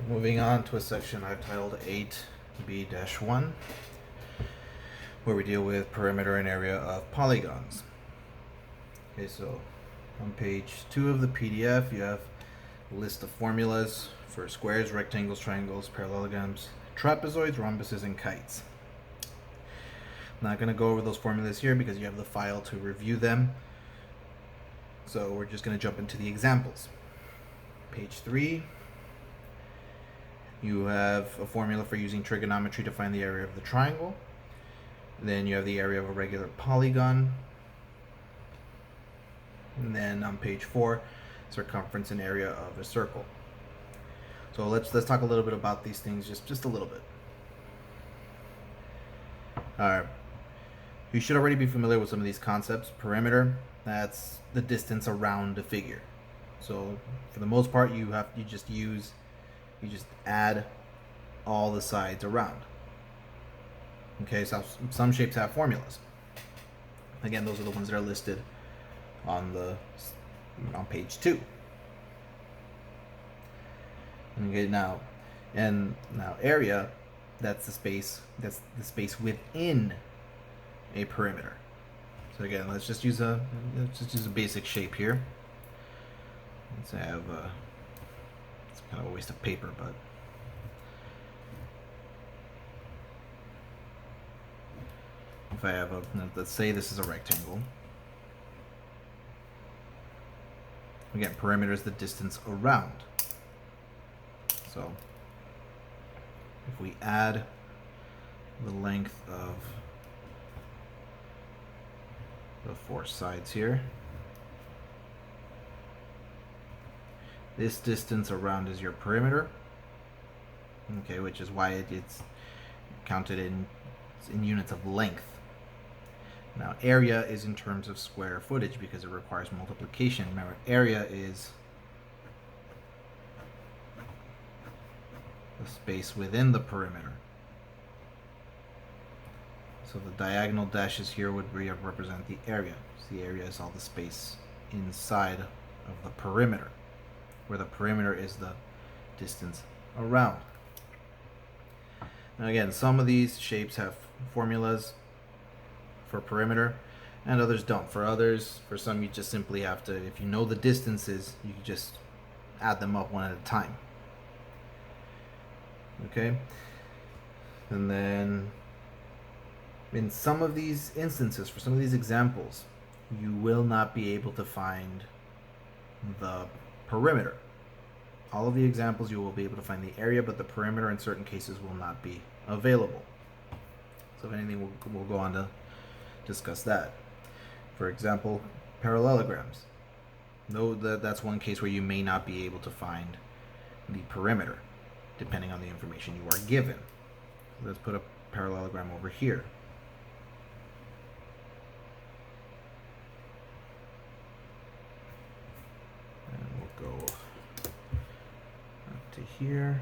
Moving on to a section I've titled 8B-1, where we deal with perimeter and area of polygons. Okay, so on page 2 of the PDF, you have a list of formulas for squares, rectangles, triangles, parallelograms, trapezoids, rhombuses, and kites. I'm not going to go over those formulas here because you have the file to review them. So we're just going to jump into the examples. Page 3. You have a formula for using trigonometry to find the area of the triangle. Then you have the area of a regular polygon. And then on page 4, circumference and area of a circle. So let's talk a little bit about these things, just a little bit. You should already be familiar with some of these concepts. Perimeter, that's the distance around a figure. So for the most part, you just add all the sides around. Okay, so some shapes have formulas. Again, those are the ones that are listed on page 2. Okay, now area, that's the space within a perimeter. So again, let's just use a basic shape here. Let's have it's kind of a waste of paper, but if I have let's say this is a rectangle. Again, perimeter is the distance around. So if we add the length of the 4 sides here, this distance around is your perimeter. Okay, which is why it's counted in units of length. Now, area is in terms of square footage because it requires multiplication. Remember, area is the space within the perimeter. So the diagonal dashes here would represent the area. So the area is all the space inside of the perimeter, where the perimeter is the distance around. Now again, some of these shapes have formulas for perimeter and others don't. For some you just simply have to, if you know the distances, you can just add them up one at a time. Okay? And then in some of these instances, for some of these examples, you will not be able to find the perimeter. All of the examples you will be able to find the area, but the perimeter in certain cases will not be available. So if anything, we'll go on to discuss that. For example, parallelograms. That's one case where you may not be able to find the perimeter, depending on the information you are given. Let's put a parallelogram over here. And we'll go up to here.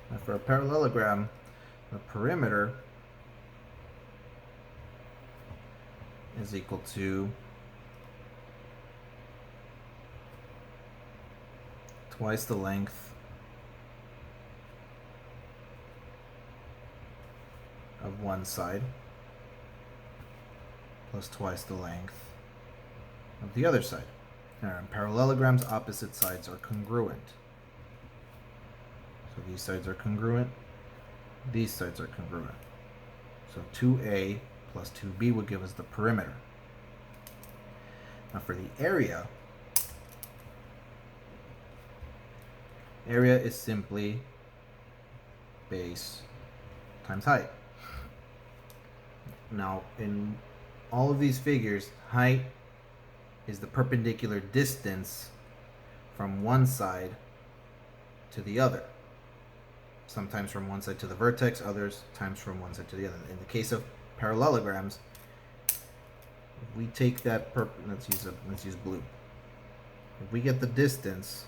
Now for a parallelogram, the perimeter is equal to twice the length of one side plus twice the length of the other side. Now in parallelograms, opposite sides are congruent. So these sides are congruent, these sides are congruent. So 2A plus 2B would give us the perimeter. Now for the area is simply base times height. Now in all of these figures, height is the perpendicular distance from one side to the other. Sometimes from one side to the vertex, others times from one side to the other. In the case of parallelograms, if we take that let's use blue. If we get the distance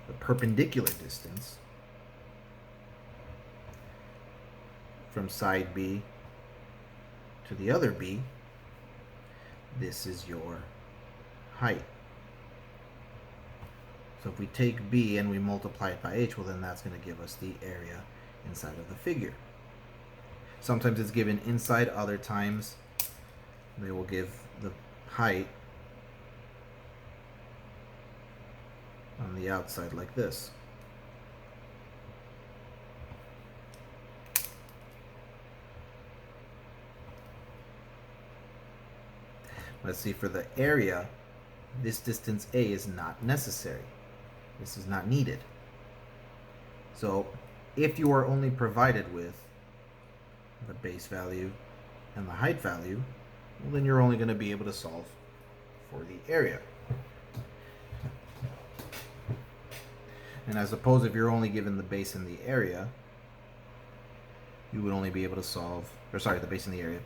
the perpendicular distance from side B to the other B, this is your height. So if we take B and we multiply it by h, well then that's going to give us the area inside of the figure. Sometimes it's given inside, other times they will give the height on the outside like this. Let's see, for the area, this distance A is not necessary. This is not needed. So if you are only provided with the base value and the height value, well, then you're only going to be able to solve for the area. And I suppose if you're only given the base and the area, you would only be able to solve, or sorry, the base and the area,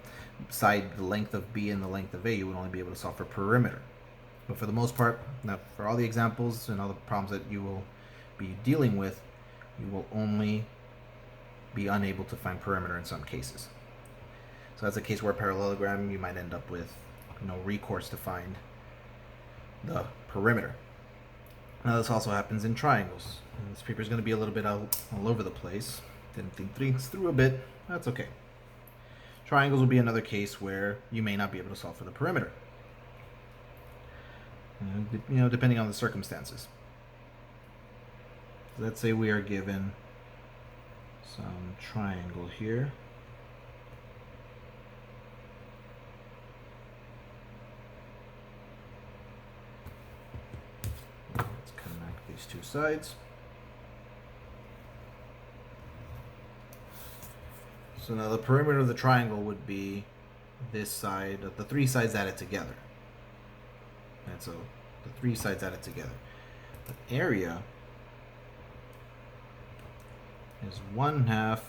side the length of B and the length of A, you would only be able to solve for perimeter. But for the most part, now for all the examples and all the problems that you will be dealing with, you will only be unable to find perimeter in some cases. So that's a case where parallelogram, you might end up with no recourse to find the perimeter. Now this also happens in triangles. And this paper is going to be a little bit all over the place. Didn't think things through a bit. That's okay. Triangles will be another case where you may not be able to solve for the perimeter. Depending on the circumstances. Let's say we are given some triangle here. Let's connect these two sides. So now the perimeter of the triangle would be this side, the three sides added together. And so the three sides added together. The area is 1/2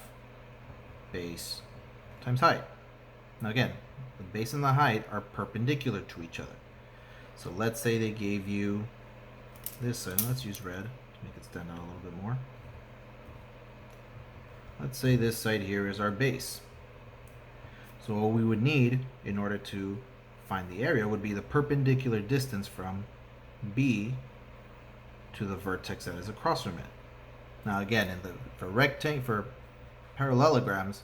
base times height. Now again, the base and the height are perpendicular to each other. So let's say they gave you this side. Let's use red to make it stand out a little bit more. Let's say this side here is our base. So what we would need in order to find the area would be the perpendicular distance from B to the vertex that is across from it. Now again, for parallelograms,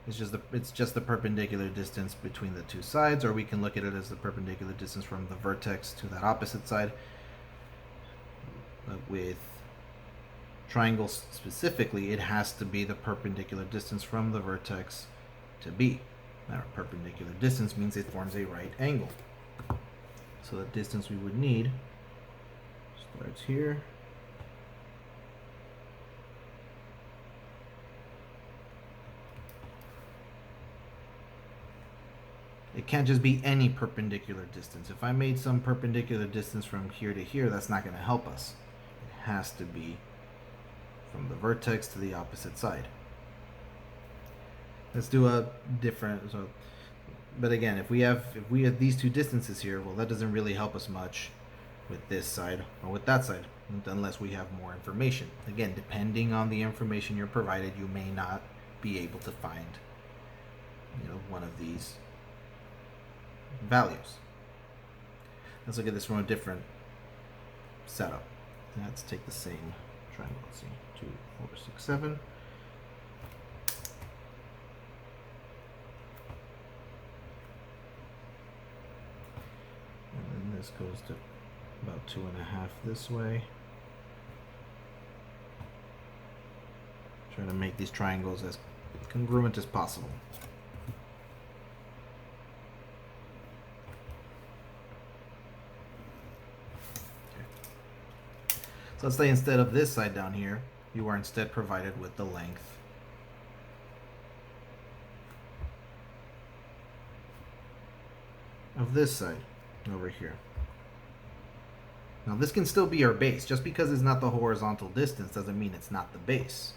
it's just the perpendicular distance between the two sides, or we can look at it as the perpendicular distance from the vertex to that opposite side. But with triangles specifically, it has to be the perpendicular distance from the vertex to B. Now, perpendicular distance means it forms a right angle. So the distance we would need starts here. It can't just be any perpendicular distance. If I made some perpendicular distance from here to here, that's not going to help us. It has to be from the vertex to the opposite side. Let's do a different. But again, if we have these two distances here, well, that doesn't really help us much with this side or with that side, unless we have more information. Again, depending on the information you're provided, you may not be able to find, one of these values. Let's look at this from a different setup. Let's take the same triangle. Let's see, 2, 4, 6, 7. And then this goes to about 2.5 this way. Trying to make these triangles as congruent as possible. So let's say instead of this side down here, you are instead provided with the length of this side over here. Now this can still be our base. Just because it's not the horizontal distance doesn't mean it's not the base.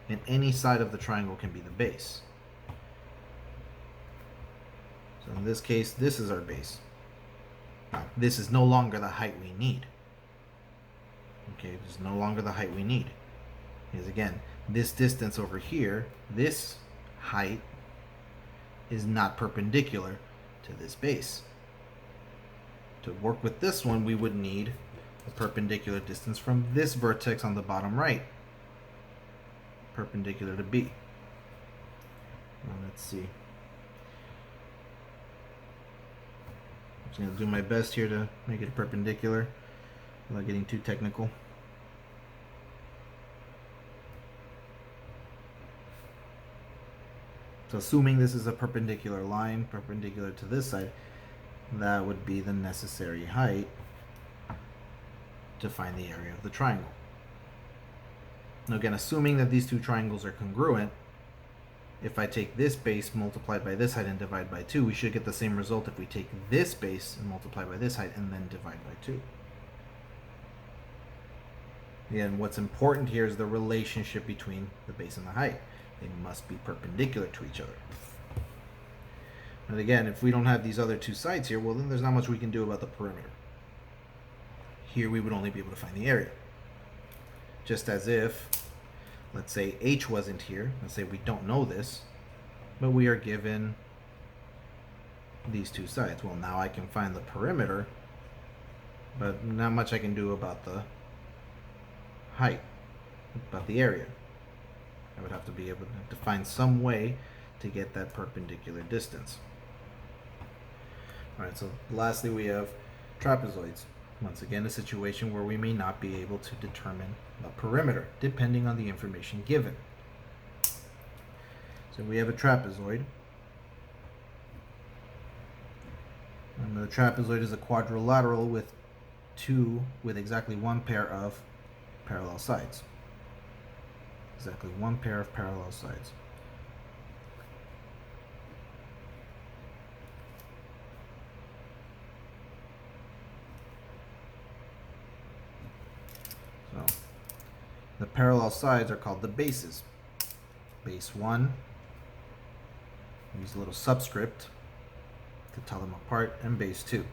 And any side of the triangle can be the base. So in this case, this is our base. Now, this is no longer the height we need. Okay, this is no longer the height we need. Because again, this distance over here, this height is not perpendicular to this base. To work with this one, we would need a perpendicular distance from this vertex on the bottom right, perpendicular to B. Now let's see. I'm just going to do my best here to make it perpendicular without getting too technical. So assuming this is a perpendicular line, perpendicular to this side, that would be the necessary height to find the area of the triangle. Now again, assuming that these two triangles are congruent, if I take this base multiplied by this height and divide by 2, we should get the same result if we take this base and multiply by this height and then divide by 2. Again, what's important here is the relationship between the base and the height. They must be perpendicular to each other. And again, if we don't have these other two sides here, well then there's not much we can do about the perimeter. Here we would only be able to find the area. Just as if, let's say H wasn't here, let's say we don't know this, but we are given these two sides. Well, now I can find the perimeter, but not much I can do about the height, about the area. I would have to be able to find some way to get that perpendicular distance. Alright, so lastly we have trapezoids. Once again, a situation where we may not be able to determine the perimeter, depending on the information given. So we have a trapezoid. And the trapezoid is a quadrilateral with exactly one pair of parallel sides. Exactly one pair of parallel sides. So the parallel sides are called the bases. Base 1, use a little subscript to tell them apart, and base 2.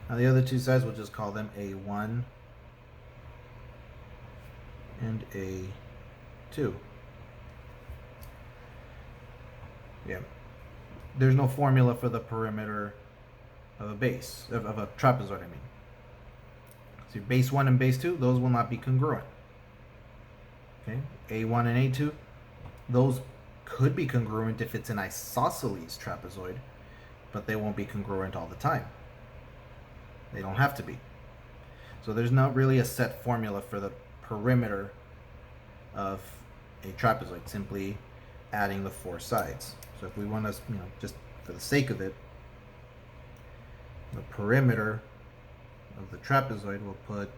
Now the other two sides, we'll just call them A1 and A2. Yeah. There's no formula for the perimeter of a base, of a trapezoid, I mean. So base 1 and base 2, those will not be congruent. Okay, A1 and A2, those could be congruent if it's an isosceles trapezoid, but they won't be congruent all the time. They don't have to be. So there's not really a set formula for the perimeter of a trapezoid, simply adding the four sides. So if we want to, just for the sake of it, the perimeter of the trapezoid, we'll put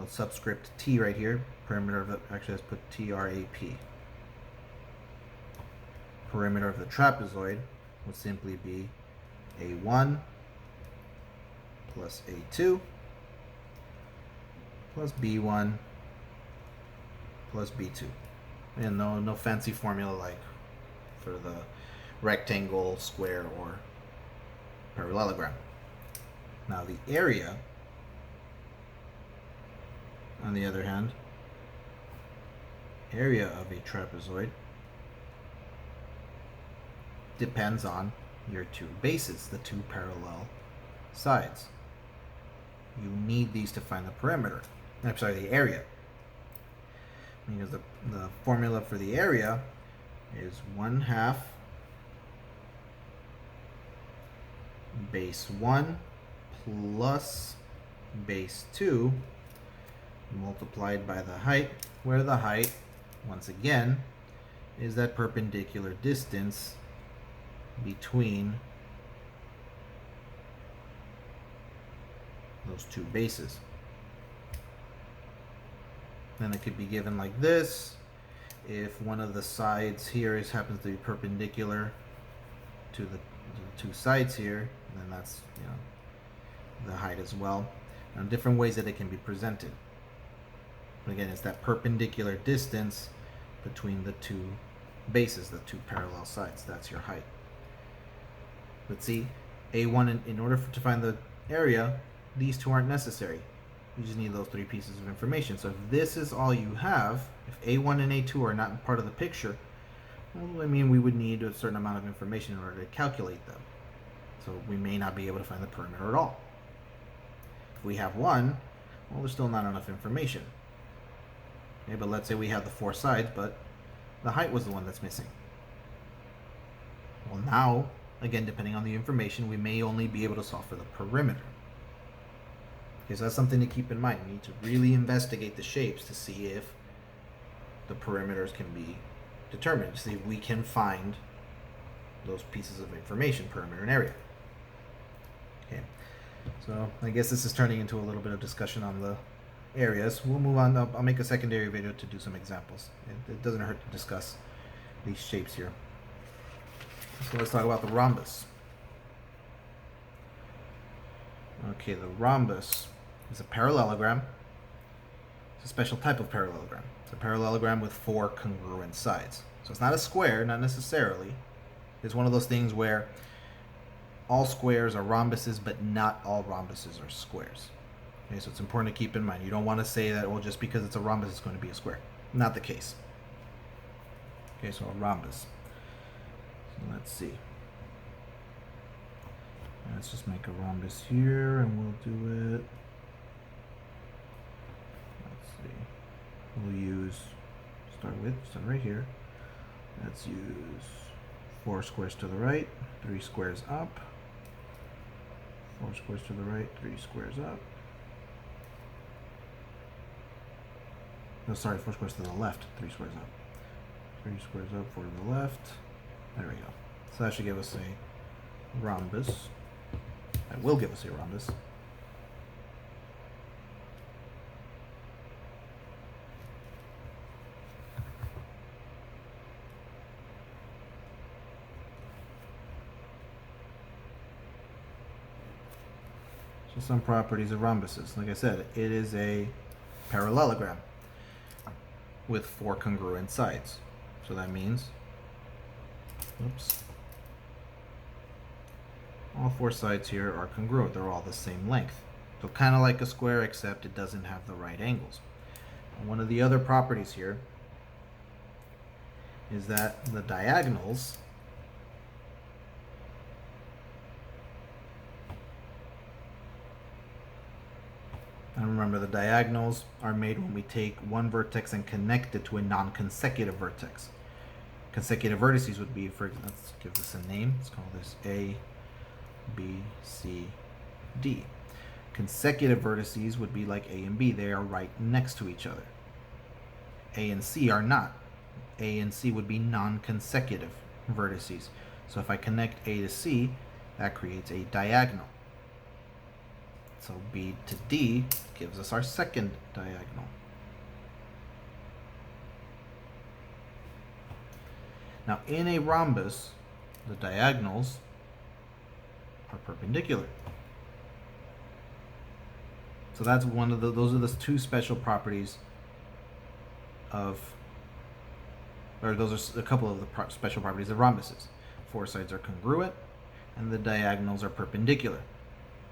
subscript T right here. Perimeter of the, actually let's put TRAP. Perimeter of the trapezoid would simply be A1 plus A2 plus B1 plus B2. And no fancy formula like for the rectangle, square, or parallelogram. Now the area, on the other hand, area of a trapezoid depends on your two bases, the two parallel sides. You need these to find the perimeter. I'm sorry, the area. Because the formula for the area is 1/2 base 1 plus base 2 multiplied by the height, where the height, once again, is that perpendicular distance between those two bases. Then it could be given like this. If one of the sides here happens to be perpendicular to the two sides here, then that's the height as well. And different ways that it can be presented. But again, it's that perpendicular distance between the two bases, the two parallel sides. That's your height. But see, A1, in order to find the area, these two aren't necessary. You just need those three pieces of information. So if this is all you have, if A1 and A2 are not part of the picture, Well, I mean, we would need a certain amount of information in order to calculate them. So we may not be able to find the perimeter at all. If we have one, well, there's still not enough information. Okay, but let's say we have the four sides, but the height was the one that's missing. Well, now, again, depending on the information, we may only be able to solve for the perimeter. Okay, so that's something to keep in mind. We need to really investigate the shapes to see if the perimeters can be determined, to see if we can find those pieces of information, perimeter and area. Okay, so I guess this is turning into a little bit of discussion on the areas. We'll move on. I'll make a secondary video to do some examples. It doesn't hurt to discuss these shapes here. So let's talk about the rhombus. Okay, the rhombus is a parallelogram. It's a special type of parallelogram. It's a parallelogram with four congruent sides. So it's not a square, not necessarily. It's one of those things where all squares are rhombuses, but not all rhombuses are squares. Okay, so it's important to keep in mind. You don't want to say that, well, just because it's a rhombus, it's going to be a square. Not the case. Okay, so a rhombus. So let's see. Let's just make a rhombus here, and we'll do it. Let's see. We'll start right here. Let's use 4 squares to the right, 3 squares up. 4 squares to the right, 3 squares up. No, sorry, 4 squares to the left, 3 squares up. 3 squares up, 4 to the left. There we go. So that should give us a rhombus. That will give us a rhombus. So some properties of rhombuses. Like I said, it is a parallelogram with 4 congruent sides. So that means, all 4 sides here are congruent. They're all the same length. So kind of like a square, except it doesn't have the right angles. And one of the other properties here is that the diagonals and remember, the diagonals are made when we take one vertex and connect it to a non-consecutive vertex. Consecutive vertices would be, let's give this a name. Let's call this A, B, C, D. Consecutive vertices would be like A and B. They are right next to each other. A and C are not. A and C would be non-consecutive vertices. So if I connect A to C, that creates a diagonal. So B to D gives us our second diagonal. Now in a rhombus, the diagonals are perpendicular. So that's one of those are the 2 special properties of, or those are a couple of the special properties of rhombuses. 4 sides are congruent and the diagonals are perpendicular.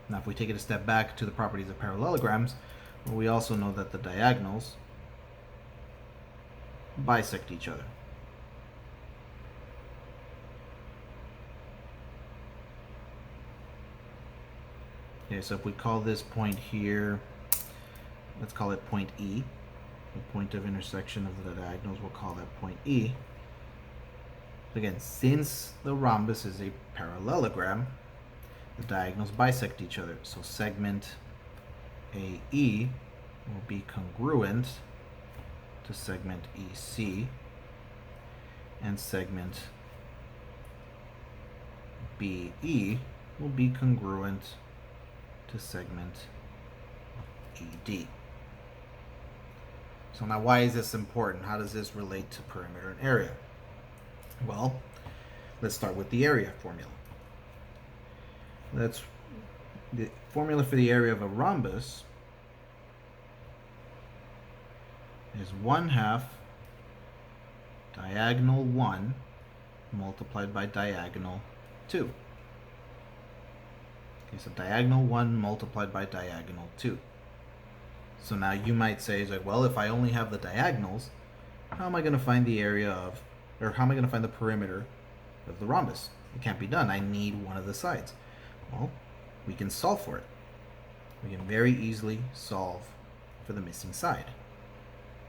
Now if we take it a step back to the properties of parallelograms, well, we also know that the diagonals bisect each other. Okay, so if we call this point here, let's call it point E, the point of intersection of the diagonals, we'll call that point E. Again, since the rhombus is a parallelogram, the diagonals bisect each other. So segment AE will be congruent to segment EC, and segment BE will be congruent to segment ED. So now why is this important? How does this relate to perimeter and area? Well, let's start with the area formula. The formula for the area of a rhombus is 1/2 diagonal 1 multiplied by diagonal 2. Okay, so diagonal 1 multiplied by diagonal 2. So now you might say, well, if I only have the diagonals, how am I going to find the area of or how am I going to find the perimeter of the rhombus? It can't be done. I need one of the sides. Well, we can solve for it. We can very easily solve for the missing side,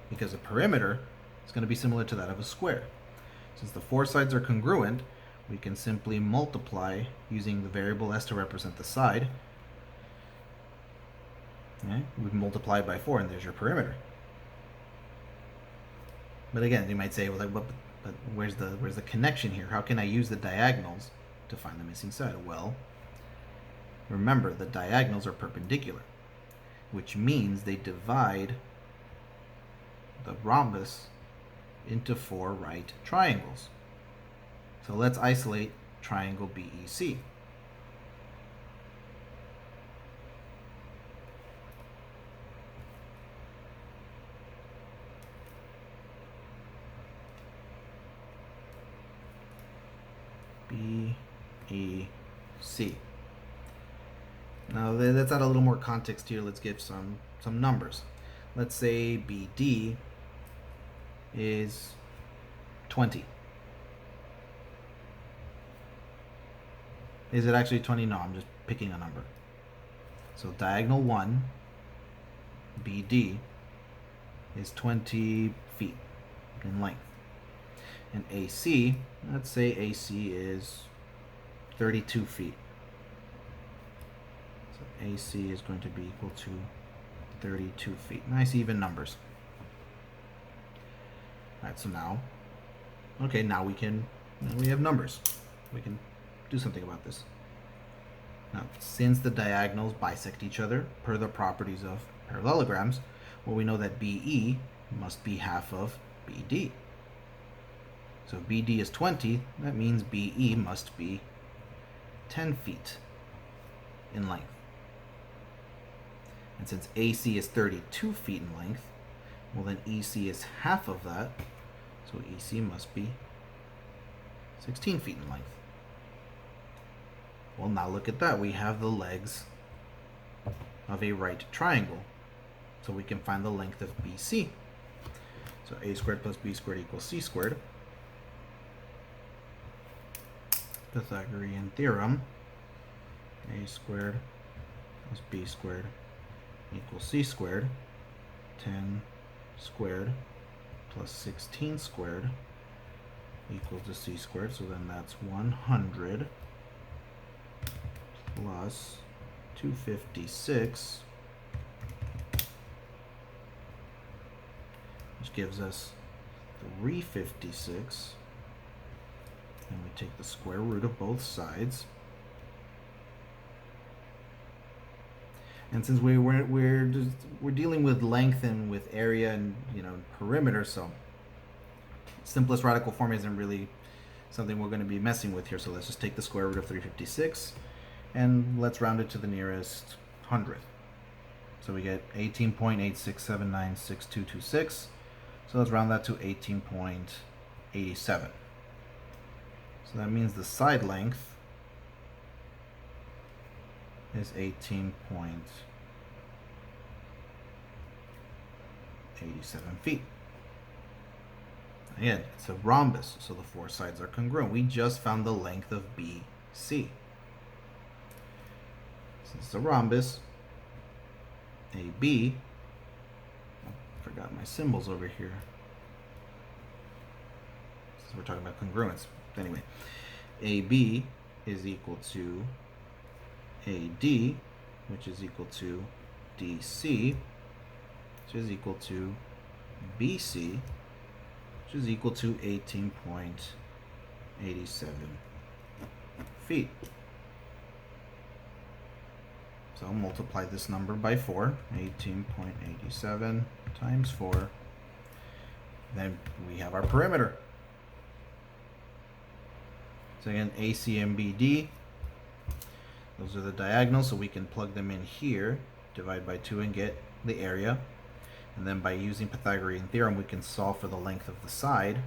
because the perimeter is going to be similar to that of a square. Since the four sides are congruent, we can simply multiply using the variable s to represent the side. Okay? We multiply by 4, and there's your perimeter. But again, you might say, well, but where's the connection here? How can I use the diagonals to find the missing side? Well, remember, the diagonals are perpendicular, which means they divide the rhombus into 4 right triangles. So let's isolate triangle BEC. BEC. Now let's add a little more context here. Let's give some numbers. Let's say BD is 20. Is it actually 20? No, I'm just picking a number. So diagonal 1, BD, is 20 feet in length. And AC, let's say AC is 32 feet. So AC is going to be equal to 32 feet. Nice even numbers. Alright, so now we have numbers. We can do something about this. Now, since the diagonals bisect each other per the properties of parallelograms, well, we know that BE must be half of BD. So if BD is 20, that means BE must be 10 feet in length. And since AC is 32 feet in length, well, then EC is half of that, so EC must be 16 feet in length. Well, now look at that. We have the legs of a right triangle, so we can find the length of BC. So a squared plus b squared equals c squared. Pythagorean theorem, a squared plus b squared equals c squared. 10 squared plus 16 squared equals to c squared, so then that's 100 plus 256, which gives us 356, and we take the square root of both sides. And since we're dealing with length and with area and perimeter, so simplest radical form isn't really something we're going to be messing with here. So let's just take the square root of 356 and let's round it to the nearest hundredth. So we get 18.86796226. So let's round that to 18.87. So that means the side length is 18.87 feet. Again, it's a rhombus, so the four sides are congruent. We just found the length of BC. Since it's a rhombus, AB, I forgot my symbols over here. So we're talking about congruence. Anyway, AB is equal to AD, which is equal to DC, which is equal to BC, which is equal to 18.87 feet. So I'll multiply this number by 4, 18.87 times 4. Then we have our perimeter. So again, AC and BD, those are the diagonals, so we can plug them in here, divide by 2 and get the area. And then by using Pythagorean theorem, we can solve for the length of the side.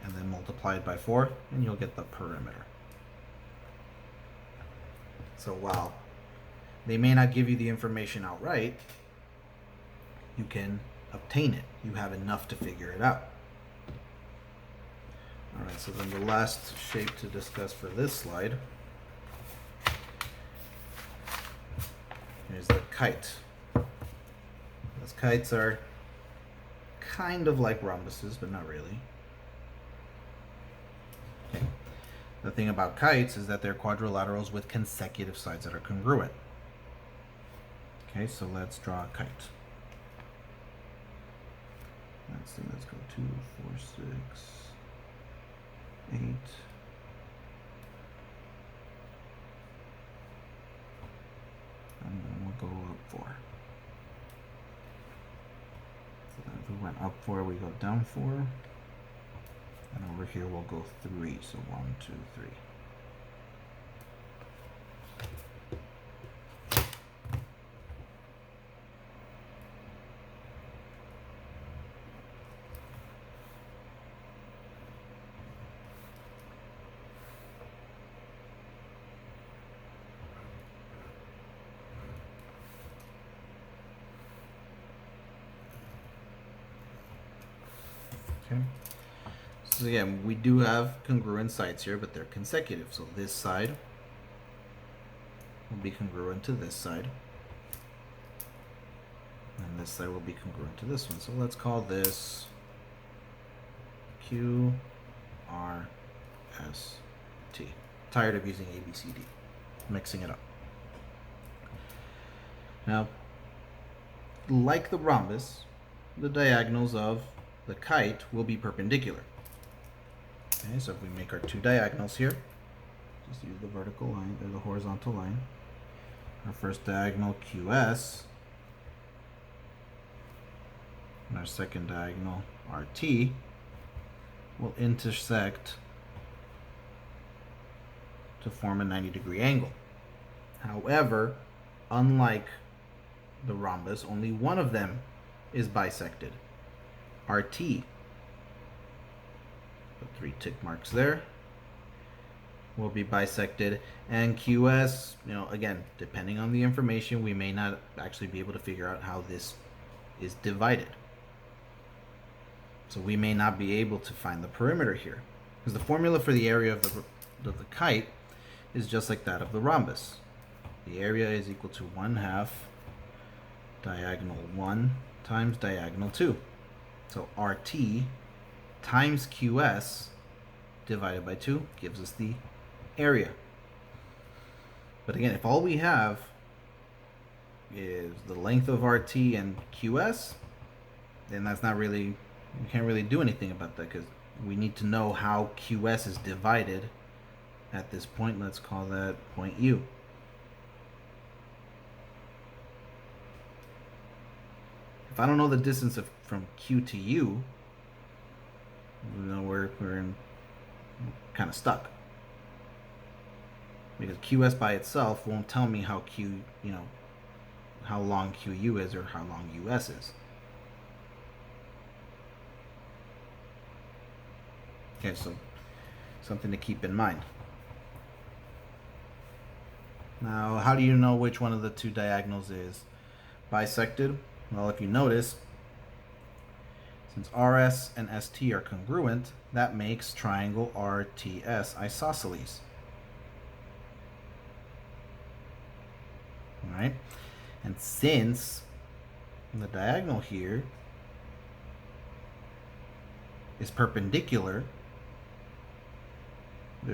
And then multiply it by 4, and you'll get the perimeter. So while they may not give you the information outright, you can obtain it. You have enough to figure it out. Alright, so then the last shape to discuss for this slide is the kite. Those kites are kind of like rhombuses, but not really. Okay. The thing about kites is that they're quadrilaterals with consecutive sides that are congruent. Okay, so let's draw a kite. Let's go 2, 4, 6, 8. And then we'll go up 4. So then if we went up 4, we go down 4. And over here we'll go 3. So 1, 2, 3. Okay. So again, we do have congruent sides here, but they're consecutive. So this side will be congruent to this side. And this side will be congruent to this one. So let's call this Q, R, S, T. Tired of using A, B, C, D. Mixing it up. Now, like the rhombus, the diagonals of the kite will be perpendicular. Okay, so if we make our two diagonals here, just use the vertical line or the horizontal line. Our first diagonal QS and our second diagonal RT will intersect to form a 90-degree angle. However, unlike the rhombus, only one of them is bisected. RT, put 3 tick marks there, will be bisected, and QS, again, depending on the information, we may not actually be able to figure out how this is divided. So we may not be able to find the perimeter here, because the formula for the area of the kite is just like that of the rhombus. The area is equal to 1/2 diagonal 1 times diagonal 2. So RT times QS divided by 2 gives us the area. But again, if all we have is the length of RT and QS, then that's not really, we can't really do anything about that, because we need to know how QS is divided at this point. Let's call that point U. If I don't know the distance from Q to U, we're kind of stuck, because QS by itself won't tell me how how long QU is or how long US is. Okay, so something to keep in mind. Now, how do you know which one of the two diagonals is bisected? Well, if you notice, since RS and ST are congruent, that makes triangle RTS isosceles. All right? And since the diagonal here is perpendicular,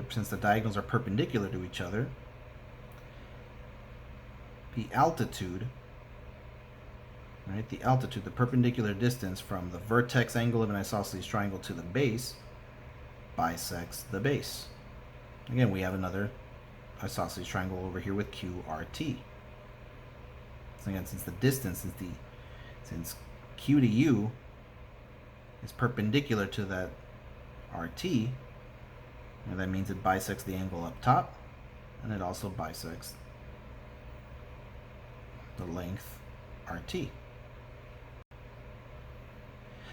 since the diagonals are perpendicular to each other, the altitude, the altitude, the perpendicular distance from the vertex angle of an isosceles triangle to the base, bisects the base. Again, we have another isosceles triangle over here with QRT. So again, since the distance since Q to U is perpendicular to that RT, that means it bisects the angle up top, and it also bisects the length RT.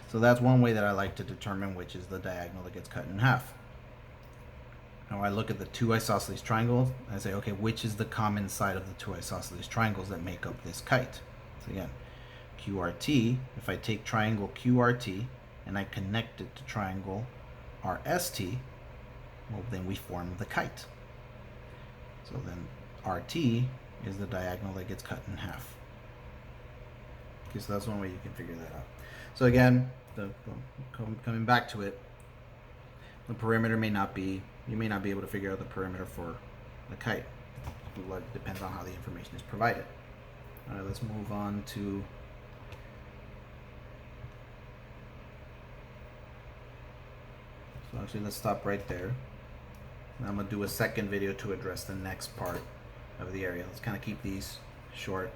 So that's one way that I like to determine which is the diagonal that gets cut in half. Now I look at the two isosceles triangles and I say, okay, which is the common side of the two isosceles triangles that make up this kite? So again, QRT, if I take triangle QRT and I connect it to triangle RST, well, then we form the kite. So then RT is the diagonal that gets cut in half. Okay, so that's one way you can figure that out. So again, coming back to it, the perimeter may not be, you may not be able to figure out the perimeter for the kite. It depends on how the information is provided. All right, let's move on to so actually let's stop right there. And I'm going to do a second video to address the next part of the area. Let's kind of keep these short.